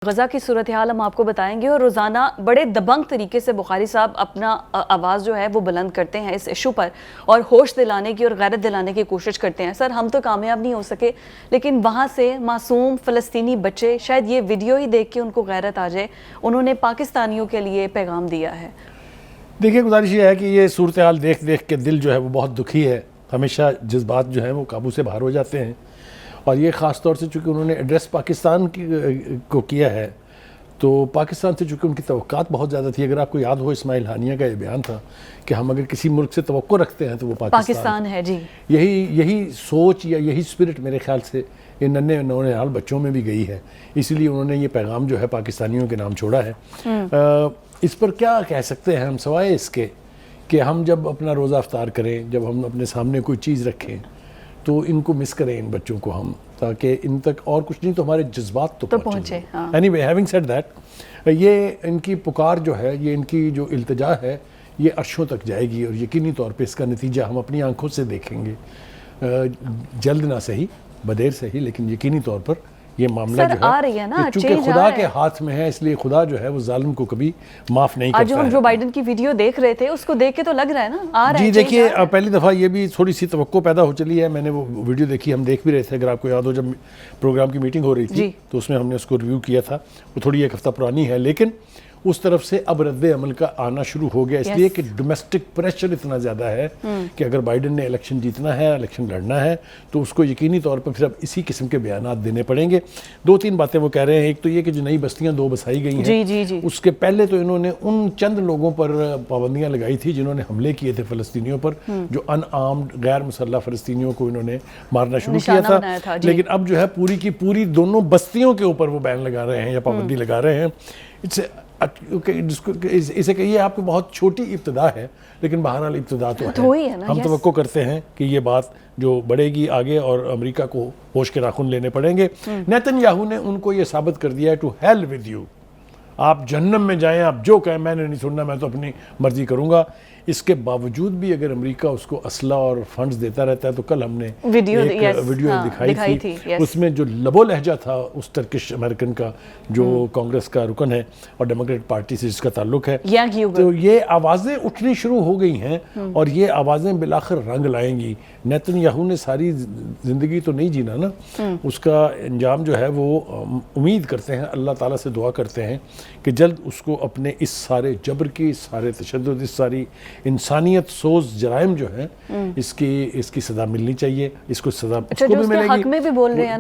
गज़ा की सूरत हाल हम आपको बताएंगे और रोज़ाना बड़े दबंग तरीके से बुखारी साहब अपना आवाज़ जो है वो बुलंद करते हैं इस इशू पर और होश दिलाने की और गैरत दिलाने की कोशिश करते हैं। सर, हम तो कामयाब नहीं हो सके, लेकिन वहाँ से मासूम फ़लस्तीनी बच्चे शायद ये वीडियो ही देख के उनको गैरत आ जाए, उन्होंने पाकिस्तानियों के लिए पैगाम दिया है। देखिए, गुजारिश ये है कि ये सूरत हाल देख देख के दिल जो है वो बहुत दुखी है। हमेशा जज्बात जो है वो काबू से बाहर हो जाते हैं, और ये ख़ास तौर से चूँकि उन्होंने एड्रेस पाकिस्तान को किया है, तो पाकिस्तान से चूँकि उनकी तवक्कात बहुत ज़्यादा थी। अगर आपको याद हो, इस्माइल हानिया का ये बयान था कि हम अगर किसी मुल्क से तवक्को रखते हैं तो वो पाकिस्तान है। जी, यही सोच या यही स्पिरिट मेरे ख्याल से ये नन्हे नौनिहाल बच्चों में भी गई है। इसीलिए उन्होंने ये पैगाम जो है पाकिस्तानियों के नाम छोड़ा है। इस पर क्या कह सकते हैं हम, सवाए इसके कि हम जब अपना रोज़ा अफ्तार करें, जब हम अपने सामने कोई चीज़ रखें, तो इनको मिस करें इन बच्चों को हम, ताकि इन तक और कुछ नहीं तो हमारे जज्बात तो पहुँचे। एनीवे, हैविंग सेड दैट, ये इनकी पुकार जो है, ये इनकी जो इल्तिजा है, ये अर्शों तक जाएगी और यकीनी तौर पे इसका नतीजा हम अपनी आंखों से देखेंगे। जल्द ना सही, बदेर सही, लेकिन यकीनी तौर पर ये मामला जो है चूँकि खुदा के हाथ में है, इसलिए खुदा जो है वो जालिम को कभी माफ़ नहीं करता। जो हम जो बाइडन की वीडियो देख रहे थे, उसको देख के तो लग रहा है ना आ रहा है। जी देखिए, पहली दफ़ा ये भी थोड़ी सी तवक्को पैदा हो चली है। मैंने वो वीडियो देखी, हम देख भी रहे थे। अगर आपको याद हो, जब प्रोग्राम की मीटिंग हो रही थी तो उसमें हमने उसको रिव्यू किया था। वो थोड़ी एक हफ़्ता पुरानी है, लेकिन उस तरफ से अब रद्द अमल का आना शुरू हो गया, इसलिए कि डोमेस्टिक प्रेशर इतना ज़्यादा है कि अगर बाइडन ने इलेक्शन जीतना है, इलेक्शन लड़ना है, तो उसको यकीनी तौर पर फिर अब इसी किस्म के बयानात देने पड़ेंगे। दो तीन बातें वो कह रहे हैं। एक तो ये कि जो नई बस्तियां 2 बसाई गई हैं, उसके पहले तो इन्होंने उन चंद लोगों पर पाबंदियां लगाई थी जिन्होंने हमले किए थे फ़लस्तीनियों पर, जो अनआर्म्ड गैर मुसल्लह फ़लस्तीनियों को इन्होंने मारना शुरू किया था। लेकिन अब जो है पूरी की पूरी दोनों बस्तियों के ऊपर वो बैन लगा रहे हैं या पाबंदी लगा रहे हैं। जिसको इसे कहिए आपको बहुत छोटी इब्तिदा है, लेकिन बहरहाल इब्तिदा तो है ना। हम तवक्को करते हैं कि ये बात जो बढ़ेगी आगे और अमेरिका को होश के नाखून लेने पड़ेंगे। नेतन्याहू ने उनको ये साबित कर दिया है, टू हेल विद यू, आप जहन्नम में जाएं, आप जो कहें, मैंने नहीं सुनना, मैं तो अपनी मर्जी करूंगा। इसके बावजूद भी अगर अमेरिका उसको असला और फंड्स देता रहता है, तो कल हमने वीडियो दिखाई थी। उसमें जो लबो लहजा था उस टर्किश अमेरिकन का, जो कांग्रेस का रुकन है और डेमोक्रेट पार्टी से जिसका ताल्लुक है, तो ये आवाज़ें उठनी शुरू हो गई हैं और ये आवाज़ें बिलाखिर रंग लाएंगी। नेतन्याहू ने सारी ज़िंदगी तो नहीं जीना ना, उसका अंजाम जो है वो उम्मीद करते हैं, अल्लाह ताला से दुआ करते हैं कि जल्द उसको अपने इस सारे जबर की, सारे तशद्दुद, इस सारी इंसानियत सोज जराइम जो है, इसकी सज़ा मिलनी चाहिए। इसको सज़ा उसको भी मिलेगी,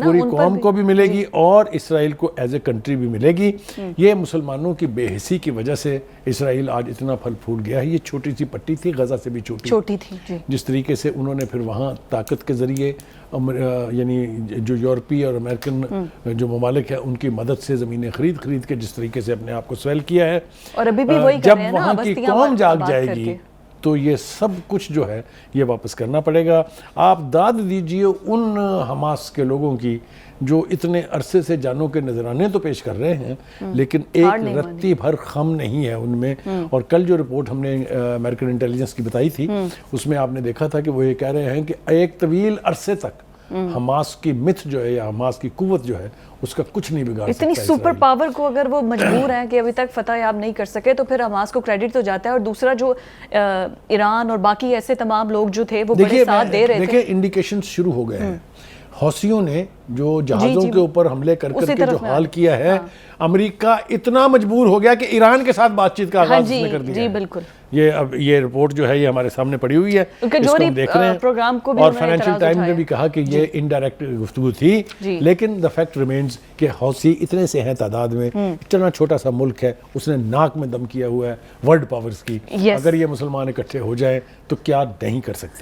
पूरी कौम को भी मिलेगी और इसराइल को एज ए कंट्री भी मिलेगी। ये मुसलमानों की बेहिसी की वजह से इसराइल आज इतना फल फूल गया है। ये छोटी सी पट्टी थी, गजा से भी छोटी थी। जिस तरीके से उन्होंने फिर वहाँ ताकत के ज़रिए, यानी जो यूरोपीय और अमेरिकन जो ममालिक है, उनकी मदद से ज़मीनें खरीद के जिस तरीके से अपने आप को स्वेल किया है, और अभी भी वही जब वहाँ की कौम जाग जाएगी तो ये सब कुछ जो है ये वापस करना पड़ेगा। आप दाद दीजिए उन हमास के लोगों की जो इतने अरसे से जानों के नजराने तो पेश कर रहे हैं, लेकिन एक रत्ती भर खम नहीं है उनमें। और कल जो रिपोर्ट हमने अमेरिकन इंटेलिजेंस की बताई थी, उसमें आपने देखा था कि वो ये कह रहे हैं कि एक तवील अरसे तक हमास की मिथ जो है या हमास की कुव्वत जो है, उसका कुछ नहीं बिगाड़ सकता। इतनी सुपर पावर को अगर वो मजबूर हैं कि अभी तक फतह याब नहीं कर सके, तो फिर हमास को क्रेडिट तो जाता है। और दूसरा जो ईरान और बाकी ऐसे तमाम लोग जो थे वो बड़े साथ दे रहे थे। देखिए, इंडिकेशंस शुरू हो गए हैं। हौसियों ने जो जहाज़ों के ऊपर हमले कर करके जो हाल किया है, अमेरिका इतना मजबूर हो गया कि ईरान के साथ बातचीत का आगाज उसने कर दिया। जी बिल्कुल। ये रिपोर्ट जो है ये हमारे सामने पड़ी हुई है, इसको हम देख रहे हैं। प्रोग्राम को भी और फाइनेंशियल टाइम्स ने भी कहा कि ये इनडायरेक्ट गुफ्तगू थी, लेकिन द फैक्ट रिमेन्स कि हौसी इतने से हैं तादाद में, इतना छोटा सा मुल्क है, उसने नाक में दम किया हुआ है वर्ल्ड पावर्स की। अगर ये मुसलमान इकट्ठे हो जाएं तो क्या नहीं कर सकते।